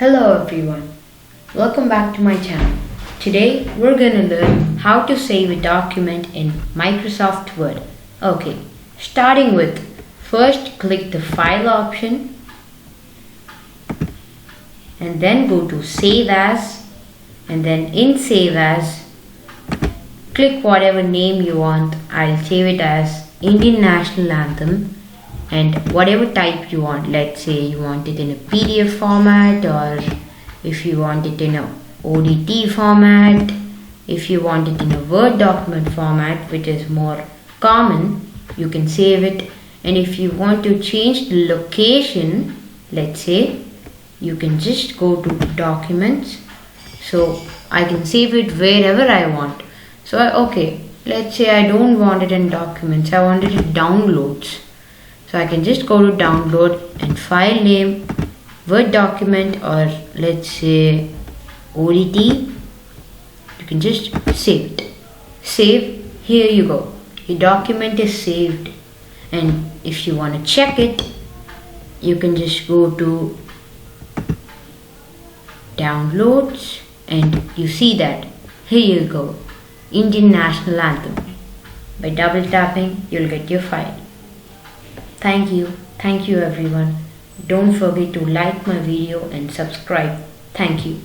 Hello everyone, welcome back to my channel. Today we're going to learn how to save a document in Microsoft Word. Okay, starting with first click the file option and then go to save as, and then in save as click whatever name you want. I'll save it as Indian National Anthem. And whatever type you want, let's say you want it in a PDF format, or if you want it in a ODT format, if you want it in a Word document format, which is more common, you can save it. And if you want to change the location, let's say, you can just go to documents. So I can save it wherever I want. So okay, let's say I don't want it in documents, I want it in downloads. So I can just go to download and file name, Word document, or let's say ODT. You can just save it. Save, here you go. Your document is saved. And if you want to check it, you can just go to downloads and you see that. Here you go. Indian National Anthem. By double tapping, you'll get your file. Thank you everyone. Don't forget to like my video and subscribe. Thank you.